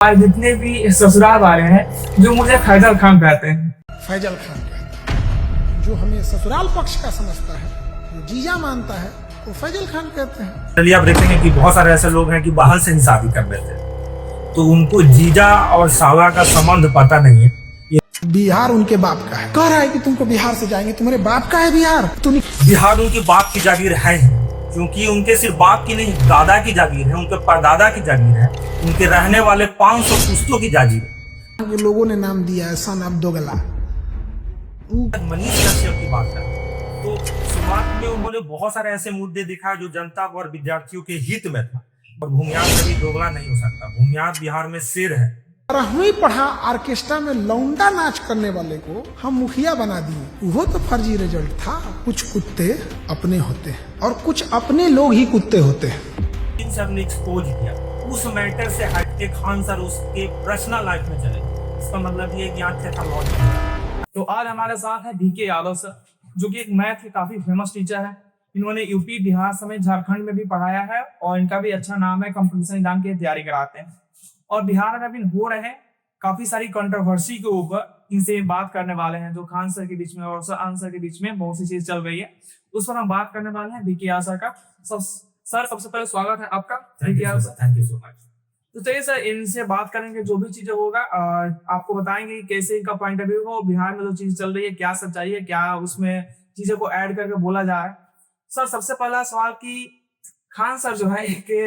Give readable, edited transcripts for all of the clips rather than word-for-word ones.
आज जितने भी ससुराल वाले हैं जो मुझे फैजल खान कहते हैं। फैजल खान कहता है, जो हमें ससुराल पक्ष का समझता है, जो जीजा मानता है, वो फैजल खान कहते हैं। चलिए आप देखेंगे कि बहुत सारे ऐसे लोग हैं कि बाहर से ही शादी कर लेते हैं, तो उनको जीजा और साला का संबंध पता नहीं है। बिहार उनके बाप का है, कह रहा है कि तुमको बिहार से जाएंगे, तुम्हारे बाप का है बिहार। बिहार उनके बाप की जागीर है, क्योंकि उनके सिर्फ बाप की नहीं, दादा की जागीर है, उनके परदादा की जागीर है, उनके रहने वाले 500 पुश्तों की जागीर है। लोगों ने नाम दिया है सन ऑफ दोगला। मनीष कश्यप की बात है तो शुरुआत में उन्होंने बहुत सारे ऐसे मुद्दे दिखाए जो जनता और विद्यार्थियों के हित में था। और भूमियार कभी दोगला नहीं हो सकता। भूमियार बिहार में शेर है। 12वीं पढ़ा ऑर्केस्ट्रा में लौंडा नाच करने वाले को हम मुखिया बना दिए, वो तो फर्जी रिजल्ट था। कुछ कुत्ते अपने होते हैं और कुछ अपने लोग ही कुत्ते होते हैं। इन सब ने एक्सपोज किया उस मैटर से हटके खान सर उसके पर्सनल लाइफ में चले। इसका मतलब ये कि यहाँ थे। तो आज हमारे साथ है बीके यादव सर, जो कि एक मैथ के काफी फेमस टीचर है। इन्होंने यूपी, बिहार समेत झारखंड में भी पढ़ाया है और इनका भी अच्छा नाम है, कंपटीशन एग्जाम की तैयारी कराते हैं। और बिहार में अभी हो रहे हैं काफी सारी कंट्रोवर्सी के ऊपर इनसे बात करने वाले हैं, जो खान सर के बीच में और आंसर के बीच में बहुत सी चीज चल रही है, उस पर हम बात करने वाले हैं बीके यादव सर का। सर सबसे पहले स्वागत है आपका। Thank you so much. तो चलिए सर, इनसे बात करेंगे, जो भी चीजें होगा आपको बताएंगे कि कैसे इनका पॉइंट ऑफ व्यू हो, बिहार में जो चीज चल रही है क्या सच्चाई है, क्या उसमें चीजों को ऐड करके बोला जा रहा है। सर सबसे पहला सवाल कि खान सर जो है कि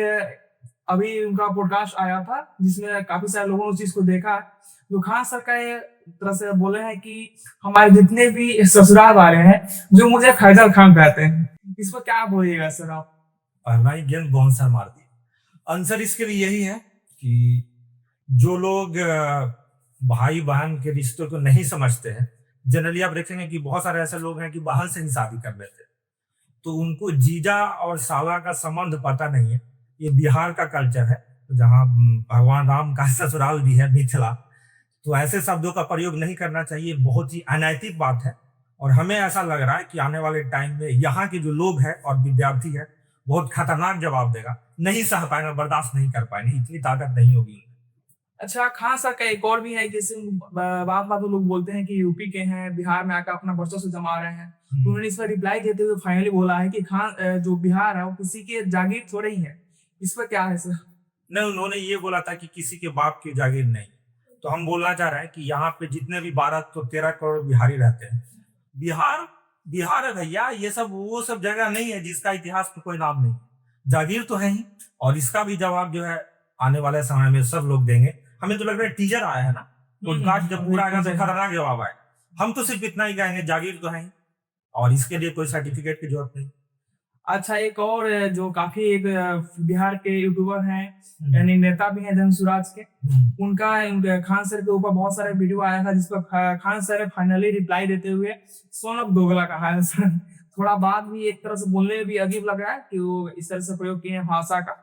अभी उनका पॉडकास्ट आया था जिसमें काफी सारे लोगों ने उस चीज को देखा। जो खान सर का ये तरह से बोले हैं कि हमारे जितने भी ससुराल वाले हैं जो मुझे फैजल खान कहते हैं, इस पर क्या बोलिएगा सर आप? पहला ही गेंद बाउंसर मार दी। आंसर इसके लिए यही है कि जो लोग भाई बहन के रिश्तों को नहीं समझते हैं, जनरली आप देखेंगे कि बहुत सारे ऐसे लोग हैं कि बाहर से ही शादी कर लेते हैं, तो उनको जीजा और साला का संबंध पता नहीं है। ये बिहार का कल्चर है, जहाँ भगवान राम का ससुराल भी है, मिथिला। तो ऐसे शब्दों का प्रयोग नहीं करना चाहिए, बहुत ही अनैतिक बात है। और हमें ऐसा लग रहा है कि आने वाले टाइम में यहाँ के जो लोग हैं और विद्यार्थी है बहुत खतरनाक जवाब देगा, नहीं सह पाएंगे, बर्दाश्त नहीं कर पाएंगे, इतनी ताकत नहीं होगी। अच्छा, खान सर का एक और भी है, जैसे बात लोग बोलते हैं कि यूपी के हैं, बिहार में आकर अपना वर्चस्व जमा रहे हैं। तो उन्होंने इस पर रिप्लाई देते हुए फाइनली बोला है कि खान जो बिहार है वो किसी के जागीर थोड़े ही है। इस पर क्या है सर? नहीं, उन्होंने ये बोला था कि किसी के बाप की जागीर नहीं। तो हम बोलना चाह रहे हैं कि यहाँ पे जितने भी 12 तो 13 करोड़ बिहारी रहते हैं। बिहार है भैया, ये सब वो सब जगह नहीं है जिसका इतिहास में कोई नाम नहीं। जागीर तो है ही, और इसका भी जवाब जो है आने वाले समय में सब लोग देंगे। हमें तो लग रहा है टीचर आया है ना, पॉडकास्ट जब पूरा आएगा तो खतरनाक जवाब आएगा। हम तो सिर्फ इतना ही कहेंगे जागीर तो है ही, और इसके लिए कोई सर्टिफिकेट की जरूरत नहीं। अच्छा, एक और जो काफी एक बिहार के यूट्यूबर हैं, यानी नेता भी हैं जनसुराज के, उनका खान सर के ऊपर बहुत सारे वीडियो आया था जिस पर खान सर ने फाइनली रिप्लाई देते हुए सन ऑफ दोगला कहा है सर। थोड़ा बात भी एक तरह से बोलने में भी अजीब लग रहा है कि वो इस तरह से प्रयोग किए हैं भाषा का।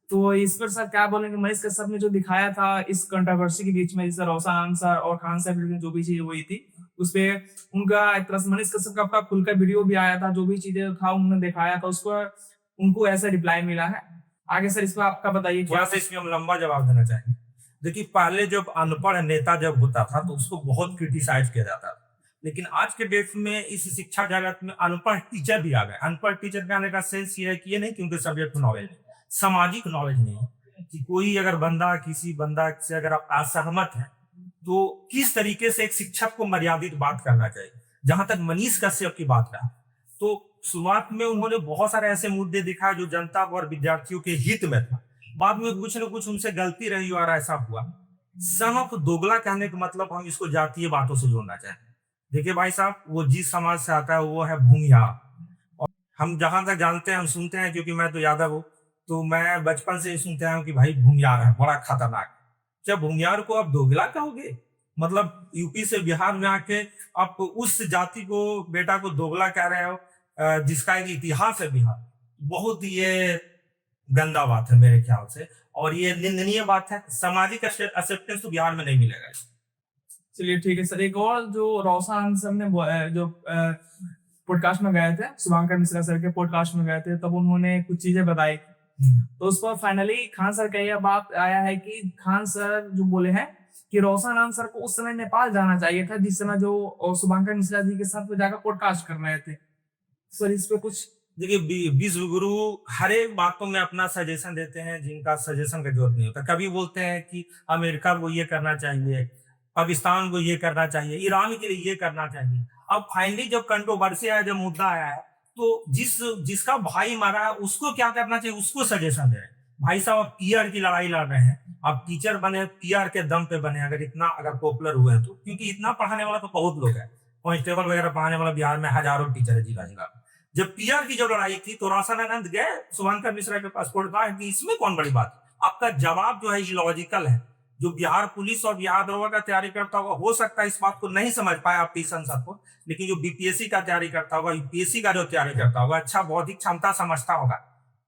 तो इस पर सर क्या बोलेंगे? मनीष कश्यप ने जो दिखाया था इस कंट्रोवर्सी के बीच में, जैसे रोशन सर और खान सर में जो भी चीज हुई थी, उसपे उनका एक तरह से मनीष कश्यप का अपना खुलकर वीडियो भी आया था, जो भी चीजें था उन्होंने दिखाया था, उसको उनको ऐसा रिप्लाई मिला है। आगे सर इस पर आपका बताइए क्या? इसमें हम लंबा जवाब देना चाहेंगे। देखिए, पहले जब अनपढ़ नेता जब होता था तो उसको बहुत क्रिटिसाइज किया जाता था, लेकिन आज के डेट में इस शिक्षा जगत में अनपढ़ टीचर भी आ गए। अनपढ़ टीचर के आने का सेंस ये है कि ये नहीं कि उनके सब्जेक्ट नॉलेज नहीं, सामाजिक नॉलेज नहीं है कि कोई अगर किसी बंदा से अगर आप असहमत है तो किस तरीके से एक शिक्षक को मर्यादित बात करना चाहिए। जहां तक मनीष कश्यप की बात रहा, तो शुरुआत में उन्होंने बहुत सारे ऐसे मुद्दे दिखाए जो जनता और विद्यार्थियों के हित में था। बाद में कुछ न कुछ उनसे गलती रही और ऐसा हुआ। सन ऑफ दोगला कहने का मतलब हम इसको जातीय बातों से जोड़ना चाहें। देखिए भाई साहब, वो जिस समाज से आता है वो है भूमियार। और हम जहां तक जानते हैं, हम सुनते हैं, क्योंकि मैं तो यादव हूँ, तो मैं बचपन से ही सुनते हैं कि भाई भूमियार है, बड़ा खतरनाक। क्या भूमियार को आप दोगला कहोगे? मतलब यूपी से बिहार में आके आप उस जाति को, बेटा को दोगला कह रहे हो, जिसका एक इतिहास है बिहार। बहुत ये गंदा बात है मेरे ख्याल से, और ये निंदनीय बात है। सामाजिक एक्सेप्टेंस तो बिहार में नहीं मिलेगा। चलिए ठीक है सर। एक और जो रोशन सर ने जो पॉडकास्ट में गए थे, शुभंकर मिश्रा सर के पॉडकास्ट में गए थे, तब उन्होंने कुछ चीजें बताई तो उस पर फाइनली खान सर का यह बात आया है कि खान सर जो बोले हैं कि रोशन आनंद सर को उस समय नेपाल जाना चाहिए था, जिस समय जो शुभंकर मिश्रा जी के साथ वो जाकर पॉडकास्ट कर रहे थे। सर इस पे कुछ देखिए, विश्व गुरु हर एक बातों में अपना सजेशन देते हैं, जिनका सजेशन का जरूरत नहीं होता। कभी बोलते हैं कि अमेरिका को ये करना चाहिए, पाकिस्तान को ये करना चाहिए, ईरान के लिए ये करना चाहिए। अब फाइनली जब कंट्रोवर्सी आया, जब मुद्दा आया है, तो जिसका भाई मारा है उसको क्या करना चाहिए, उसको सजेशन दे रहे हैं। भाई साहब, आप पीआर की लड़ाई लड़ रहे हैं, आप टीचर बने, पीआर के दम पे बने, अगर पॉपुलर हुए हैं तो, क्योंकि इतना पढ़ाने वाला तो बहुत लोग है, कांस्टेबल वगैरह पढ़ाने वाला बिहार में हजारों टीचर है जिला जिला। जब पीआर की जब लड़ाई थी तो रोशन आनंद गए शुभंकर मिश्रा के पास, कहा कि इसमें कौन बड़ी बात है। आपका जवाब जो है इलॉजिकल है। जो बिहार पुलिस और बिहार दरोगा का तैयारी करता होगा, हो सकता है इस बात को नहीं समझ पाए आपकी संसद को, लेकिन जो बीपीएससी का तैयारी करता होगा, यूपीएससी का जो तैयारी करता होगा, अच्छा बौद्धिक क्षमता समझता होगा,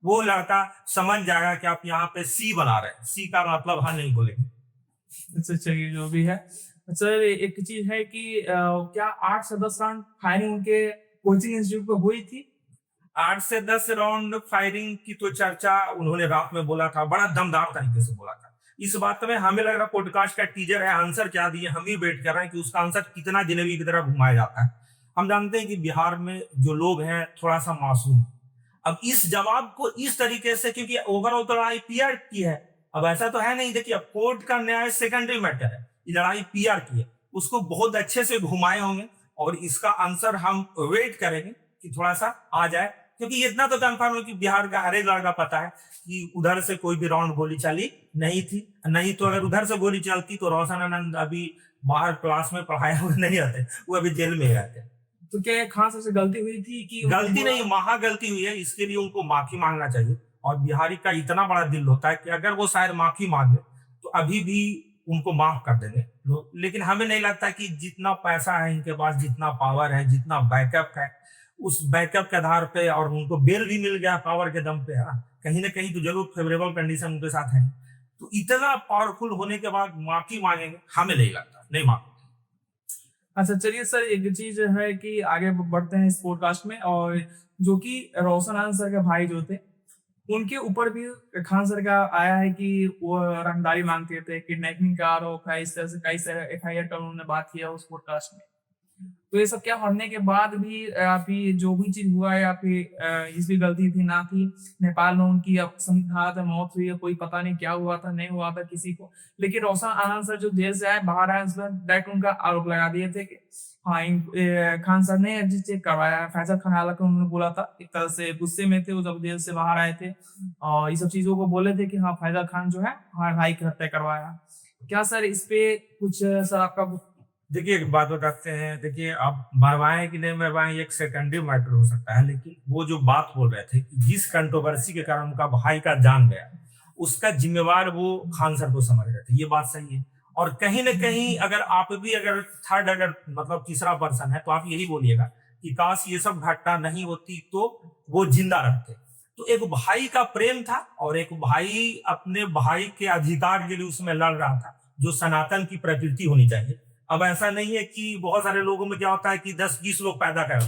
वो लड़का समझ जाएगा कि आप यहाँ पे सी बना रहे हैं। सी का मतलब हाँ नहीं बोलेंगे। अच्छा, चलिए जो भी है। सर एक चीज है कि क्या 8 से 10 राउंड फायरिंग उनके कोचिंग इंस्टीट्यूट पर हुई थी? 8 से 10 राउंड फायरिंग की तो चर्चा उन्होंने रात में बोला था, बड़ा दमदार तरीके से बोला था। इस बात में हमें लग रहा पॉडकास्ट का टीजर है, आंसर क्या दिए हम ही वेट कर रहे हैं कि उसका आंसर कितना जलेबी की तरह घुमाया जाता है। हम जानते हैं कि बिहार में जो लोग हैं थोड़ा सा मासूम। अब इस जवाब को इस तरीके से, क्योंकि ओवरऑल तो लड़ाई पीआर की है, अब ऐसा तो है नहीं। देखिए, अब कोर्ट का न्याय सेकेंडरी मैटर है, लड़ाई पीआर की है, उसको बहुत अच्छे से घुमाए होंगे और इसका आंसर हम वेट करेंगे कि थोड़ा सा आ जाए, क्योंकि इतना तो कंफर्म है कि बिहार का हर एक लड़का पता है कि उधर से कोई भी राउंड गोली चली नहीं थी। नहीं तो अगर उधर से गोली चलती तो रोशन आनंद अभी बाहर क्लास में पढ़ाए हुए नहीं रहते, वो अभी जेल में रहते। तो क्या खान सर से गलती हुई थी कि गलती नहीं, महा गलती हुई है, इसके लिए उनको माफी मांगना चाहिए। और बिहारी का इतना बड़ा दिल होता है कि अगर वो शायद माफी मांगे तो अभी भी उनको माफ कर देंगे लोग। लेकिन हमें नहीं लगता कि जितना पैसा है इनके पास, जितना पावर है, जितना बैकअप है, उस बैकअप के आधार पे, और उनको बेल भी मिल गया पावर के दम पे, कहीं ना कहीं तो जरूर फेवरेबल कंडीशन उनके साथ है। तो इतना पावरफुल होने के बाद माफी मांगेंगे, हमें नहीं लगता, नहीं मांगेंगे। अच्छा, चलिए सर एक चीज है कि आगे बढ़ते हैं इस पॉडकास्ट में, और जो कि रोशन आनंद सर के भाई जो थे, उनके ऊपर भी खान सर का आया है कि वो रंगदारी मांगते थे, किडनैपिंग का आरोप है, इस तरह से कई सारे एफआईआर का उन्होंने बात किया उस पॉडकास्ट में। तो ये सब क्या होने के बाद भी फिर जो भी चीज हुआ है, या फिर इसकी गलती थी ना थी, नेपाल में उनकी संघात मौत हुई है, कोई पता नहीं क्या हुआ था, नहीं हुआ था किसी को। लेकिन रोशन आनंद सर जो जेल से आए, बाहर आए, उसमें डायरेक्ट उनका आरोप लगा दिए थे कि हाँ खान सर ने चेक करवाया। फैजल खान हालांकि उन्होंने बोला था, एक तरह से गुस्से में थे वो जब जेल से बाहर आए थे, और ये सब चीजों को बोले थे कि हाँ फैजल खान जो है हमारे भाई की हत्या करवाया। क्या सर इस पे कुछ सर आपका? देखिए, एक बात बताते हैं, देखिए आप मरवाएं कि नहीं मरवाएं एक सेकेंडरी मैटर हो सकता है, लेकिन वो जो बात बोल रहे थे कि जिस कंट्रोवर्सी के कारण उनका भाई का जान गया, उसका जिम्मेवार वो खान सर को समझ रहे थे, ये बात सही है। और कहीं ना कहीं अगर आप भी अगर थर्ड, अगर मतलब तीसरा पर्सन है, तो आप यही बोलिएगा कि काश ये सब घटना नहीं होती तो वो जिंदा रहते। तो एक भाई का प्रेम था, और एक भाई अपने भाई के अधिकार के लिए उसमें लड़ रहा था, जो सनातन की प्रकृति होनी चाहिए। अब ऐसा नहीं है कि बहुत सारे लोगों में क्या होता है कि 10-20 लोग पैदा कर,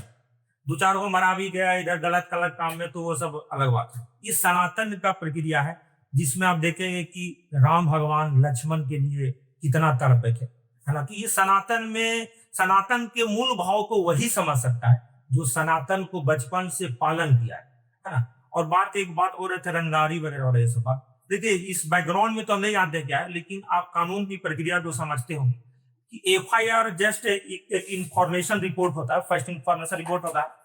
2-4 को मरा भी गया इधर गलत गलत काम में, तो वो सब अलग बात है। ये सनातन का प्रक्रिया है, जिसमें आप देखेंगे कि राम भगवान लक्ष्मण के लिए कितना तड़पे थे, है ना। कि ये सनातन में, सनातन के मूल भाव को वही समझ सकता है जो सनातन को बचपन से पालन किया है ना। और एक बात हो रहे थे रंगदारी वगैरह और ये सब बात, देखिए इस बैकग्राउंड में तो नहीं जानते क्या है, लेकिन आप कानून की प्रक्रिया को समझते होंगे कि एफआईआर जस्ट एक इंफॉर्मेशन रिपोर्ट होता है, फर्स्ट इंफॉर्मेशन रिपोर्ट होता है।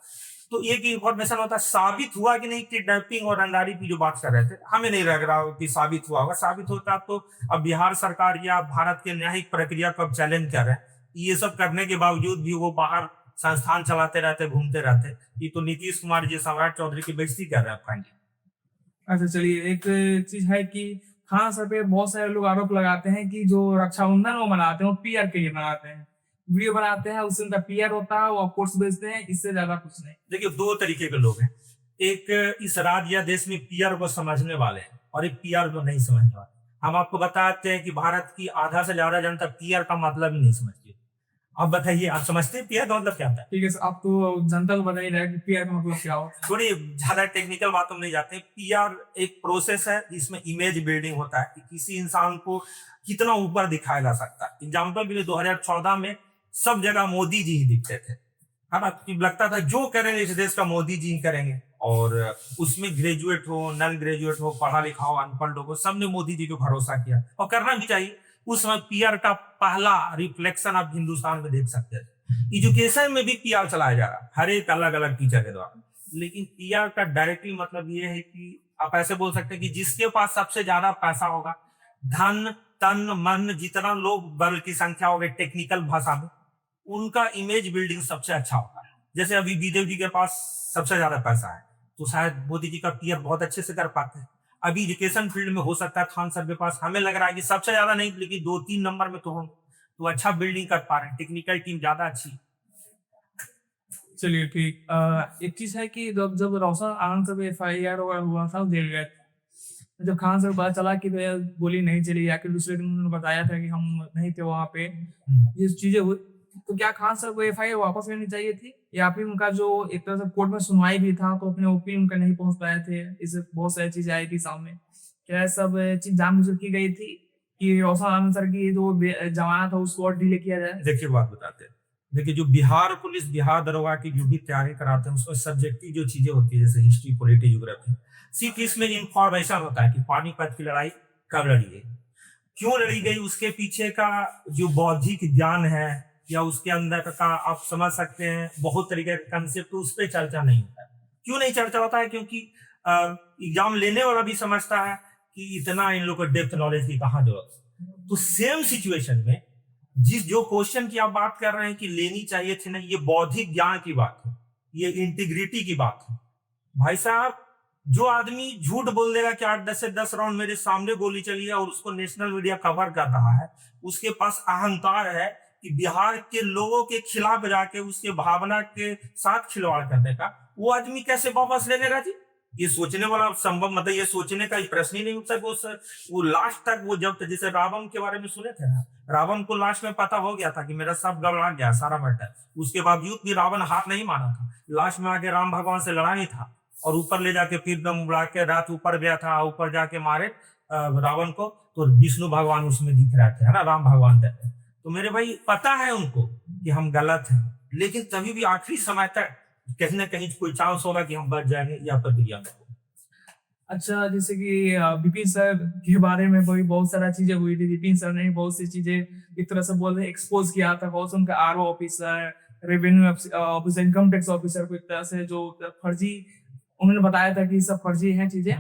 तो एक इंफॉर्मेशन होता है, साबित हुआ कि नहीं किडनैपिंग और रंगदारी की जो बात कर रहे थे, हमें नहीं लग रहा कि साबित हुआ होगा। साबित होता तो अब बिहार सरकार या भारत के न्यायिक प्रक्रिया को अब चैलेंज कर रहे हैं, ये सब करने के बावजूद भी वो बाहर संस्थान चलाते रहते, घूमते रहते। ये तो नीतीश कुमार जी सम्राट चौधरी की बेइज्जती कर रहे हैं फाइनली। अच्छा, चलिए एक चीज है कि खान सर पे बहुत सारे लोग आरोप लगाते हैं कि जो रक्षाबंधन वो मनाते हैं वो पीआर के लिए मनाते हैं, वीडियो बनाते हैं, उससे उनका पीआर होता है, वो ऑफकोर्स बेचते हैं, इससे ज्यादा कुछ नहीं। देखिए, 2 तरीके के लोग हैं, एक इस राज्य या देश में पीआर को समझने वाले हैं, और एक पीआर को नहीं समझने वाले। हम आपको बताते हैं कि भारत की आधा से ज्यादा जनता पीआर का मतलब ही नहीं समझती। आप बताइए, आप समझते हैं पीआर का मतलब क्या होता है? ठीक है सर, आप तो जनता को बता ही रहे कि पीआर का मतलब क्या होता है। थोड़ी ज्यादा टेक्निकल बातों में नहीं जाते। पीआर एक प्रोसेस है जिसमें इमेज बिल्डिंग होता है कि किसी इंसान को कितना ऊपर दिखाया जा सकता है। एग्जाम्पल के लिए 2014 में सब जगह मोदी जी ही दिखते थे, है ना, लगता था जो करेंगे इस देश का मोदी जी ही करेंगे। और उसमें ग्रेजुएट हो, नॉन ग्रेजुएट हो, पढ़ा लिखा हो, अनपढ़ लोग हो, सबने मोदी जी को भरोसा किया और करना भी चाहिए। उस समय पीआर का पहला रिफ्लेक्शन आप हिंदुस्तान में देख सकते हैं। एजुकेशन में भी पीआर चलाया जा रहा है हर एक अलग अलग टीचर के द्वारा। लेकिन पीआर का डायरेक्टली मतलब ये है कि आप ऐसे बोल सकते हैं कि जिसके पास सबसे ज्यादा पैसा होगा, धन तन मन जितना लोग बल की संख्या होगी टेक्निकल भाषा में, उनका इमेज बिल्डिंग सबसे अच्छा होगा। जैसे अभी विदेव जी के पास सबसे ज्यादा पैसा है तो शायद मोदी जी का पीआर बहुत अच्छे से कर पाते हैं। अभी एजुकेशन फील्ड में हो सकता है खान सर के पास, हमें लग रहा है कि सबसे ज्यादा नहीं लेकिन 2-3 नंबर में तो हो, तो अच्छा बिल्डिंग कर पा रहे हैं, टेक्निकल टीम ज्यादा अच्छी। चलिए ठीक। एक चीज है कि जब रोशन आनंद साहब FIR हुआ था जेल गए थे, जब खान सर को पता चला कि भैया गोली नहीं चली या कि दूसरे दिन उन्होंने बताया था कि हम नहीं थे वहां पे, ये चीजें हुई, तो क्या खान सर को FIR वापस लेनी चाहिए थी या फिर उनका जो एक तरह से कोर्ट में सुनवाई भी था तो अपने ओपिनियन उनका नहीं पहुंच पाए थे, इससे बहुत सारी चीजें आई थी सामने, क्या ये सब चीज जानबूझकर की गई थी कि रोशन आनंद सर की जो जमानत है उसको और डिले किया जाए? देखिए बात बताते हैं, देखिए जो बिहार पुलिस, बिहार दरोगा की जो भी तैयारी कराते हैं उसमें सब्जेक्टिव जो चीजें होती है जैसे हिस्ट्री, पॉलिटी, ज्योग्राफी, सिर्फ इसमें इंफॉर्मेशन होता है कि पानीपत की लड़ाई कब लड़ी गई, क्यों लड़ी गई, उसके पीछे का जो बौद्धिक ज्ञान है या उसके अंदर का आप समझ सकते हैं बहुत तरीके का कंसेप्ट, उस पर चर्चा नहीं होता है। क्यों नहीं चर्चा होता है? क्योंकि एग्जाम लेने वाला भी समझता है कि इतना इन लोग को डेप्थ नॉलेज की कहाँ जरूरत है। तो सेम सिचुएशन में जो क्वेश्चन की आप बात कर रहे हैं कि लेनी चाहिए थी ना, ये बौद्धिक ज्ञान की बात है, ये इंटीग्रिटी की बात है। भाई साहब, जो आदमी झूठ बोल देगा कि 8-10 से 10 राउंड मेरे सामने गोली चली है और उसको नेशनल मीडिया कवर कर रहा है, उसके पास अहंकार है कि बिहार के लोगों के खिलाफ जाके उसके भावना के साथ खिलवाड़ करने का, वो आदमी कैसे वापस लेने राजी? ये सोचने वाला संभव, मतलब ये सोचने का प्रश्न ही नहीं उठता। वो लास्ट तक वो जब जैसे रावण के बारे में सुने थे ना, रावण को लास्ट में पता हो गया था कि मेरा सब गड़बड़ा गया सारा मैटर, उसके बावजूद भी रावण हाथ नहीं माना था, लास्ट में आके राम भगवान से लड़ा ही था और ऊपर ले जाके फिर दम उड़ा के रात ऊपर गया था, ऊपर जाके मारे रावण को, तो विष्णु भगवान उसमें दिख रहे थे, है ना, राम भगवान थे। तो मेरे भाई पता है उनको कि हम गलत हैं, लेकिन तभी भी आखिरी समय तक कहीं ना कहीं कोई चांस होगा कि हम बच जाएंगे या प्रक्रिया में। अच्छा, जैसे कि विपिन सर के बारे में बहुत सारा चीजें हुई थी, विपिन सर ने बहुत सी चीजें एक तरह से बोल रहे एक्सपोज किया था, कौन उनका RO officer, revenue officer, income tax officer को एक तरह से जो फर्जी उन्होंने बताया था कि सब फर्जी हैं चीजें।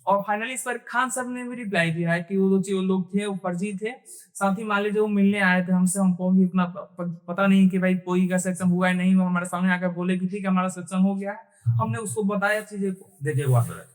और फाइनली इस पर खान साहब ने भी रिप्लाई दिया है कि वो जो लोग थे वो फर्जी थे। साथ ही मान लीजिए वो मिलने आए थे हमसे, हमको भी इतना पता नहीं कि भाई कोई का सेक्शन हुआ है नहीं हुआ, हमारे सामने आकर बोले कि ठीक है हमारा सेक्शन हो गया है, हमने उसको बताया चीजें को। देखिए बात है,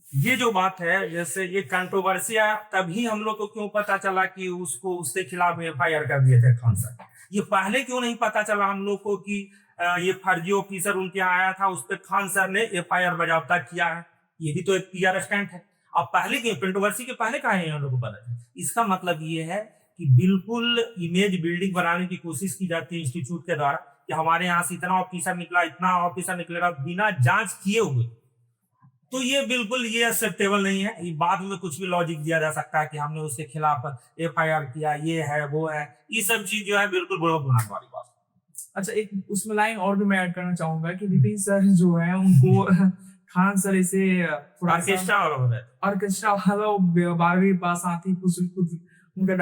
ये जो बात है, जैसे ये कंट्रोवर्सिया तभी हम लोग को क्यों पता चला कि उसको उसके खिलाफ FIR कर दिए थे खान साहब, ये पहले क्यों नहीं पता चला हम लोग को कि ये फर्जी ऑफिसर उनके यहाँ आया था, उस पर खान सर ने FIR बजावता किया है? ये भी तो एक PR स्टंट है। अब पहले की कंट्रोवर्सी के पहले कहा है हम लोग को पता है? इसका मतलब ये है कि बिल्कुल इमेज बिल्डिंग बनाने की कोशिश की जाती है इंस्टीट्यूट के द्वारा कि हमारे यहाँ से इतना ऑफिसर निकला, इतना ऑफिसर निकलेगा, बिना जांच किए हुए। तो ये बिल्कुल ये एक्सेप्टेबल नहीं है। बाद में कुछ भी लॉजिक दिया जा सकता है कि हमने उसके खिलाफ FIR किया, ये है वो है, ये सब चीज जो है बिल्कुल बुरा बनाने वाली बात। अच्छा, एक उसमें लाइन और भी मैं ऐड करना चाहूंगा कि विपिन सर जो है उनको खान सर इसे ऑर्केस्ट्रा वाला 12वीं पास आती कुछ उनका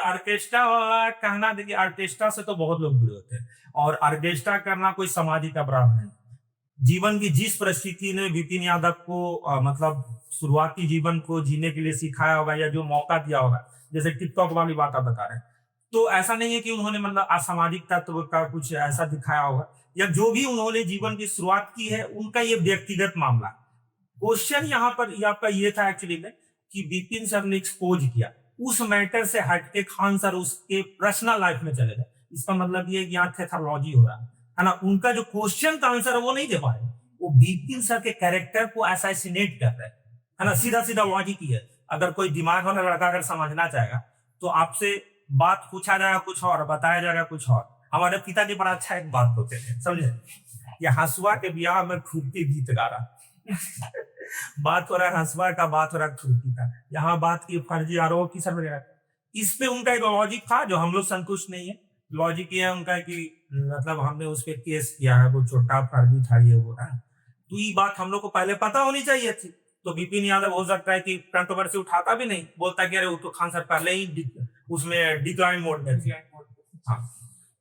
ऑर्केस्ट्रा वाला कहना, देखिए ऑर्केस्ट्रा से तो बहुत लोग जुड़े होते हैं और ऑर्केस्ट्रा करना कोई सामाजिक अपराध नहीं। जीवन की जिस परिस्थिति ने विपिन यादव को मतलब शुरुआती जीवन को जीने के लिए सिखाया होगा या जो मौका दिया होगा, जैसे टिकटॉक वाली बात आप बता रहे हैं, तो ऐसा नहीं है कि उन्होंने मतलब असामाजिक तत्व का कुछ ऐसा दिखाया होगा, या जो भी उन्होंने जीवन की शुरुआत की है उनका ये व्यक्तिगत मामला। क्वेश्चन यहाँ पर आपका ये था एक्चुअली में कि विपिन सर ने एक्सपोज किया, उस मैटर से हटके खान सर उसके पर्सनल लाइफ में चले गए। इसका मतलब ये यहाँ थेथोलॉजी हो रहा है ना, उनका जो क्वेश्चन का आंसर है वो नहीं दे पा रहे, वो विपिन सर के कैरेक्टर को असैसिनेट कर रहे हैं, है ना, सीधा सीधा लॉजिक ही है। अगर कोई दिमाग वाला लड़का अगर समझना चाहेगा तो आपसे बात पूछा जाएगा कुछ और, बताया जाएगा कुछ और। हमारे पिताजी बड़ा अच्छा एक बात होते थे, समझे, ये हंसुआ के ब्याह में खूबी गीत गा रहा बात हो रहा है हंसुआ का, बात हो रहा है खूबी का, यहाँ बात की फर्जी आरोप की सब वगैरह। इस पे उनका एक लॉजिक था जो हम लोग संतुष्ट नहीं है। लॉजिक ये है उनका कि मतलब हमने उस पर केस किया है, वो छोटा फर्जी था, ये हो रहा है। तो ये बात हम लोग को पहले पता होनी चाहिए थी। तो विपिन यादव हो सकता है कि कंट्रोवर्सी उठाता भी नहीं, बोलता कि अरे वो तो खान सर पहले ही उसमें डिक्लाइन मोड में थे। हाँ,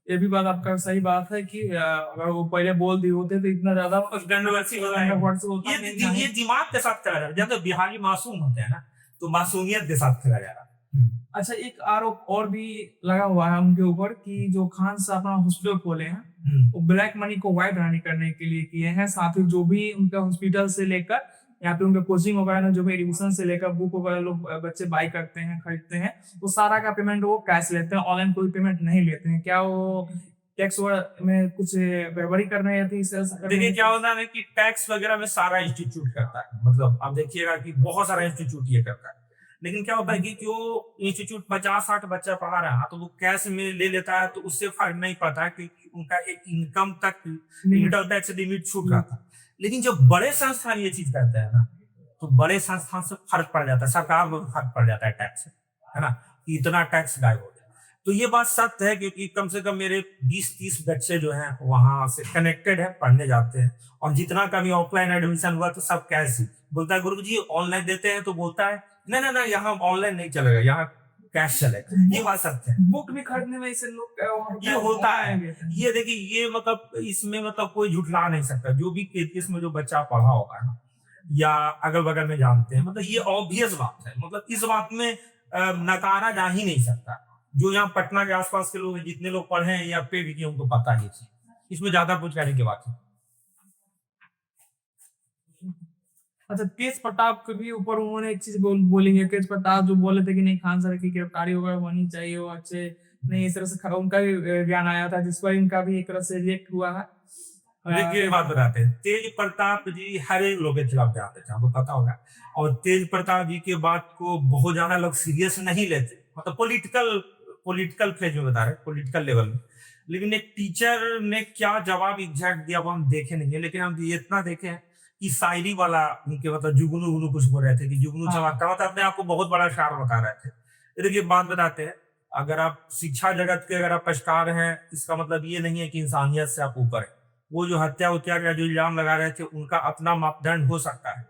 ये भी बात आपका सही बात है कि अगर वो पहले बोल दिए होते तो इतना ज्यादा कंट्रोवर्सी होता है। ये दिमाग के साथ चला जा रहा है। जब बिहारी मासूम होते हैं ना, तो मासूमियत के साथ चला जा रहा है। अच्छा, एक आरोप और भी लगा हुआ है उनके ऊपर कि जो खान साहब अपना हॉस्पिटल खोले हैं वो ब्लैक मनी को व्हाइट मनी करने के लिए किए हैं। साथ ही जो भी उनका हॉस्पिटल से लेकर यहाँ पे उनका कोचिंग वगैरह जो भी एडमिशन से लेकर बुक वगैरह लोग बच्चे बाई करते हैं, खरीदते हैं, वो सारा का पेमेंट वो कैश लेते हैं, ऑनलाइन कोई पेमेंट नहीं लेते हैं। क्या वो टैक्स में कुछ गड़बड़ी कर रहे थे? देखिए क्या होता है कि टैक्स वगैरह में सारा इंस्टीट्यूट करता है, मतलब आप देखिएगा कि बहुत सारा इंस्टीट्यूट ये करता है। लेकिन क्या होता है कि वो इंस्टीट्यूट 50-60 बच्चा पढ़ा रहा है तो वो कैश में ले लेता है, तो उससे फर्क नहीं पड़ता है कि उनका एक इनकम तक इनकम टैक्स लिमिट छूट रहा था। लेकिन जब बड़े संस्थान ये चीज करते हैं ना, तो बड़े संस्थान से फर्क पड़ जाता है, सरकार को फर्क पड़ जाता है टैक्स से, है ना, कि इतना टैक्स गायब हो गया। तो ये बात सत्य है, क्योंकि कम से कम मेरे 20-30 बच्चे जो हैं वहां से कनेक्टेड है, पढ़ने जाते हैं, और जितना कभी ऑफलाइन एडमिशन हुआ तो सब कैश ही। बोलता है गुरु जी ऑनलाइन देते हैं, तो बोलता है नहीं नहीं, यहाँ ऑनलाइन नहीं चलेगा, यहाँ कैश चलेगा। ये बात सत्य है। बुक भी खरीदने में इसे लोग ये होता है। ये देखिए, ये मतलब इसमें मतलब कोई झुठला नहीं सकता। जो भी इसमें जो बच्चा पढ़ा होगा ना, या अगल बगल में जानते हैं, मतलब ये ऑब्वियस बात है, मतलब इस बात में नकारा जा ही नहीं सकता। जो यहाँ पटना के आसपास के लोग जितने लोग पढ़े हैं या पे भी उनको पता ही थी, इसमें ज्यादा कुछ कहने की बात है। अच्छा, तेज प्रताप के भी ऊपर उन्होंने एक चीज बोलेंगे। तेज प्रताप जो बोले थे कि नहीं खान सर की गिरफ्तारी वगैरह होनी चाहिए, वो अच्छे नहीं, इस तरह से उनका भी बयान आया था जिस पर इनका भी एक तरह से रिएक्ट हुआ है। देखिए बात बताते हैं, तेज प्रताप जी हर एक लोग के खिलाफ जाते थे, आपको पता होगा। और तेज प्रताप जी के बात को बहुत ज्यादा लोग सीरियस नहीं लेते, मतलब पॉलिटिकल फेज में बता रहे, पॉलिटिकल लेवल में। लेकिन एक टीचर ने क्या जवाब एग्जैक्ट दिया वो हम देखे नहीं है, लेकिन हम ये इतना देखे हैं कि शायरी वाला उनके मतलब जुगनू उगनू कुछ बोल रहे थे कि जुगनू चमकता, मतलब अपने आप को बहुत बड़ा शायर बता रहे थे। देखिए बात बताते हैं, अगर आप शिक्षा जगत के अगर आप पछता रहे हैं, इसका मतलब ये नहीं है कि इंसानियत से आप ऊपर है। वो जो हत्या का जो इल्जाम लगा रहे थे, उनका अपना मापदंड हो सकता है,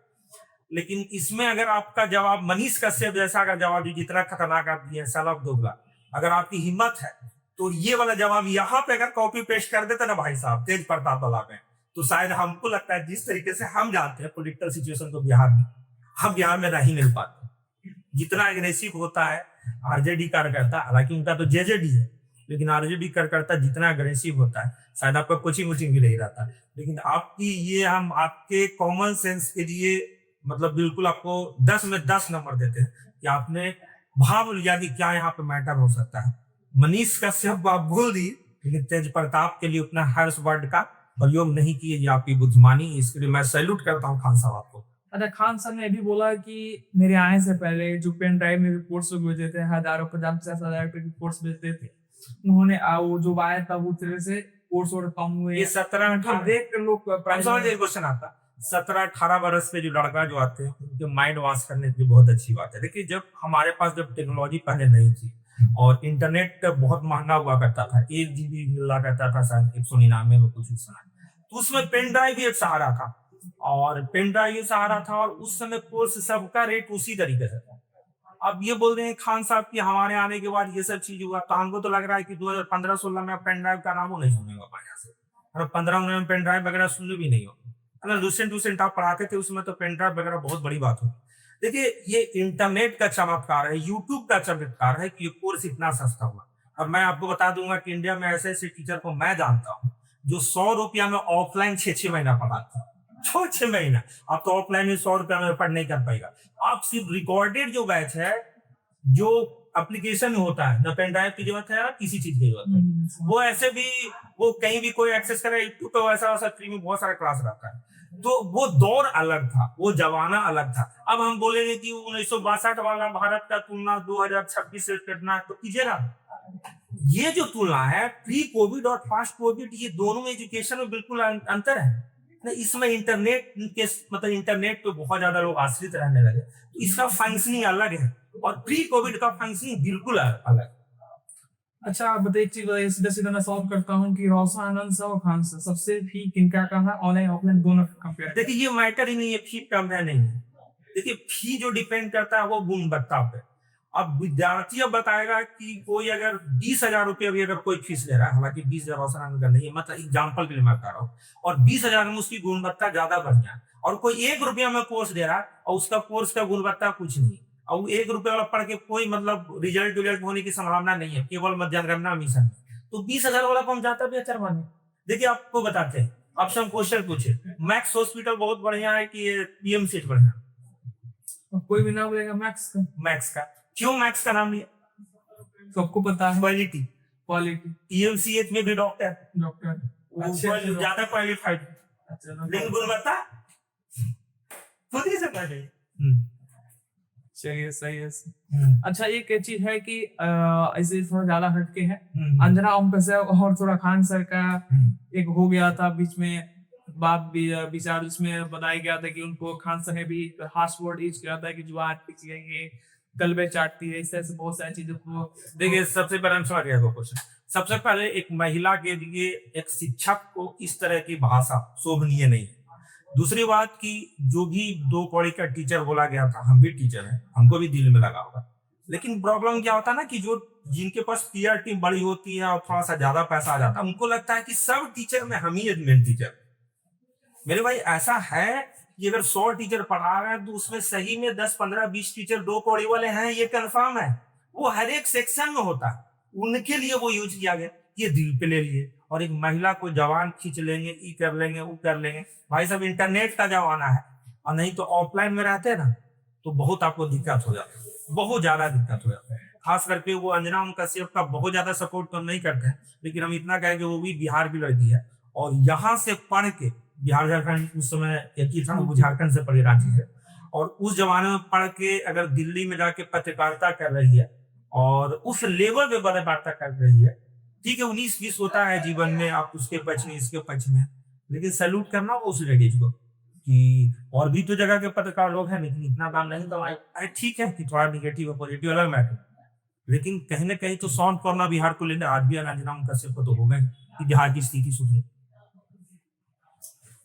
लेकिन इसमें अगर आपका जवाब मनीष कश्यप जैसा का जवाब जो जितना खतरनाक आप दिए सलब दोगला, अगर आपकी हिम्मत है तो ये वाला जवाब यहाँ पे अगर कॉपी पेस्ट कर देते ना भाई साहब तेज प्रताप वाला में, तो शायद हमको लगता है जिस तरीके से हम जानते हैं पॉलिटिकल सिचुएशन को बिहार में, हम बिहार में नहीं मिल पाते। जितना एग्रेसिव होता है आरजेडी कार्यकर्ता, हालांकि उनका तो जेजेडी है, लेकिन आरजेडी कार्यकर्ता जितना अग्रेसिव होता है, शायद आपका कोचिंग वोचिंग भी नहीं रहता। लेकिन आपकी ये हम आपके कॉमन सेंस के लिए मतलब बिल्कुल आपको 10 में 10 नंबर देते हैं कि आपने भाव लिया कि क्या यहाँ पे मैटर हो सकता है। मनीष कश्यप आप भूल दिए, लेकिन तेज प्रताप के लिए उतना हर्ष वर्ड का प्रयोग नहीं किए, ये आपकी बुद्धिमानी, इसके लिए मैं सैल्यूट करता हूँ खान साहब आपको। अच्छा, खान साहब ने भी बोला कि मेरे आने से पहले जो पेन ड्राइव में रिपोर्ट्स भेजे थे, हजारों 50,000 पे रिपोर्ट्स भेजते थे, उन्होंने वो जो आया था वो तरह से कोर्स और कम हुए। ये 17-18 देख कर लोग क्वेश्चन आता, 17-18 वर्ष पे जो लड़का जो आते हैं उनके माइंड वॉश करने की बहुत अच्छी बात है। देखिए जब हमारे पास जब टेक्नोलॉजी पहले नहीं थी और इंटरनेट बहुत महंगा हुआ करता था, 1 GB मिला करता था शायद 199 में कुछ इस समय, तो उसमें पेन ड्राइव भी एक सहारा था, और पेन ड्राइव ये सहारा था, और उस समय कोर्स सबका रेट उसी तरीके से था। अब ये बोल रहे हैं खान साहब कि हमारे आने के बाद ये सब चीज हुआ, तो हमको तो लग रहा है कि 2015-16 में पेन ड्राइव का नाम हो नहीं सुनेगा यहाँ से, और 15 में पेन ड्राइव वगैरह सुन भी नहीं हो। अगर लूसेंट आप पढ़ाते थे उसमें तो पेन ड्राइव वगैरह बहुत बड़ी बात होगी। देखिए ये इंटरनेट का चमत्कार है, यूट्यूब का चमत्कार है कि ये कोर्स इतना सस्ता हुआ। अब मैं आपको बता दूंगा कि इंडिया में ऐसे ऐसे टीचर को मैं जानता हूँ जो 100 रुपया में ऑफलाइन 6 महीना पढ़ाता है, 6 महीना। आप तो ऑफलाइन में 100 रुपया में पढ़ नहीं कर पाएगा। आप सिर्फ रिकॉर्डेड जो बैच है, जो एप्लीकेशन होता है, न पेन ड्राइव की जरूरत है, किसी चीज की जरूरत है, वो ऐसे भी वो कहीं भी कोई एक्सेस करे, यूट्यूब पे वैसा फ्री में बहुत सारा क्लास रहता है। तो वो दौर अलग था, वो जमाना अलग था। अब हम बोलेंगे कि 1962 वाला भारत का तुलना 2026 से करना, तो कीजिएगा, ये जो तुलना है प्री कोविड और फास्ट कोविड, ये दोनों में एजुकेशन में बिल्कुल अंतर है ना। इसमें इंटरनेट के मतलब इंटरनेट पे बहुत ज्यादा लोग आश्रित रहने लगे, तो इसका फंक्शनिंग अलग है और प्री कोविड का फंक्शनिंग बिल्कुल अलग। अच्छा आप बताइए, एक चीज सीधा सीधा मैं सॉल्व करता हूँ कि रोशन आनंद और खान सर सबसे फी किनका कम है, ऑनलाइन ऑफलाइन दोनों कंपेयर। देखिए ये मैटर ही नहीं है, फी कम है नहीं है। देखिए फी जो डिपेंड करता है वो गुणवत्ता पे। अब विद्यार्थी अब बताएगा कि कोई अगर 20,000 रुपये भी अगर कोई फीस ले रहा है, हालांकि 20,000 रोशन आनंद का नहीं है, मतलब एग्जाम्पल के लिए मैं बता रहा हूँ, और 20,000 में उसकी गुणवत्ता ज्यादा बढ़िया है, और कोई 1 रुपया में कोर्स दे रहा है और उसका कोर्स का गुणवत्ता कुछ नहीं, और 1 रुपये वाला पढ़ के कोई मतलब रिजल्ट होने की संभावना नहीं है, केवल जनगणना मिशन में, तो 20,000 वाला को हम ज्यादा बेहतर माने। देखिए आपको बताते हैं, आपसे हम क्वेश्चन पूछे, मैक्स हॉस्पिटल बहुत बढ़िया है कि पीएमसीएच बढ़िया? कोई भी नाम लेगा मैक्स का। मैक्स का क्यों मैक्स का नाम लिया? सबको पता है क्वालिटी। क्वालिटी। पीएमसीएच में भी डॉक्टर ज्यादा क्वालिफाइड, लेकिन गुणवत्ता खुद ही समझ जाइए। चलिए सही है। अच्छा एक चीज है कि ऐसे थोड़ा ज्यादा हटके है, अंजना ओम कश्यप और थोड़ा खान सर का एक हो गया था बीच में बात भी विचार, जिसमें बताया गया था कि उनको खान सर ने भी हार्श वर्ड यूज किया था कि जुबान पिछलेंगे, कलबे चाटती है, इस तरह से बहुत सारी चीजों को। देखिए सबसे पहले हम समझ गए क्वेश्चन। सबसे पहले एक महिला के लिए एक शिक्षक को इस तरह की भाषा शोभनीय नहीं है। दूसरी बात कि जो भी 2 कौड़ी का टीचर बोला गया था, हम भी टीचर हैं, हमको भी दिल में लगा होगा, लेकिन प्रॉब्लम क्या होता है ना कि जो जिनके पास पीआर टीम बड़ी होती है और थोड़ा सा ज्यादा पैसा आ जाता है, उनको लगता है कि सब टीचर में हम ही मेन टीचर। मेरे भाई ऐसा है कि अगर 100 टीचर पढ़ा रहे हैं तो उसमें सही में 10, 15, 20 टीचर 2 कौड़ी वाले हैं, ये कंफर्म है। वो हर एक सेक्शन में होता है, उनके लिए वो यूज किया गया, ये दिल पे ले लिए। और एक महिला को जवान खींच लेंगे, ई कर लेंगे, वो कर लेंगे। भाई साहब इंटरनेट का जमाना है, और नहीं तो ऑफलाइन में रहते हैं ना तो बहुत आपको दिक्कत हो जाती है, बहुत ज्यादा दिक्कत हो जाती है। खास करके वो अंजना ओम कश्यप का बहुत ज्यादा सपोर्ट तो नहीं करते हैं, लेकिन हम इतना कहें कि वो भी बिहार की लड़की है, और यहाँ से पढ़ के बिहार झारखंड उस समय एक ही था, वो झारखंड से पढ़ी रांची है, और उस जमाने में पढ़ के अगर दिल्ली में जाके पत्रकारिता कर रही है और उस लेवल पे पत्रकारिता कर रही है, ठीक है 19-20 होता है जीवन में, आप उसके पक्ष में इसके पक्ष में, लेकिन सैल्यूट करना वो उस लेडीज को कि और भी तो जगह के पत्रकार लोग हैं, लेकिन इतना काम नहीं तो ठीक है कि थोड़ा निगेटिव और पॉजिटिव अलग मैटर, लेकिन कहीं ना कहीं तो सॉन्ग करना बिहार को लेने आज भी अंजना ओम कश्यप को तो होगा कि बिहार की स्थिति सुधरे।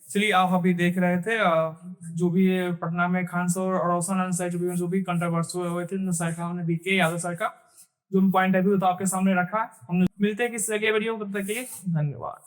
चलिए आप अभी देख रहे थे जो भी पटना में खान सर और रोशन आनंद सर जो भी कंट्रोवर्सी हुए थे, सरकार ने बीके यादव सर का जो पॉइंट है भी तो आपके सामने रखा। हम मिलते हैं किसी अगले वीडियो में, तब तक के लिए धन्यवाद।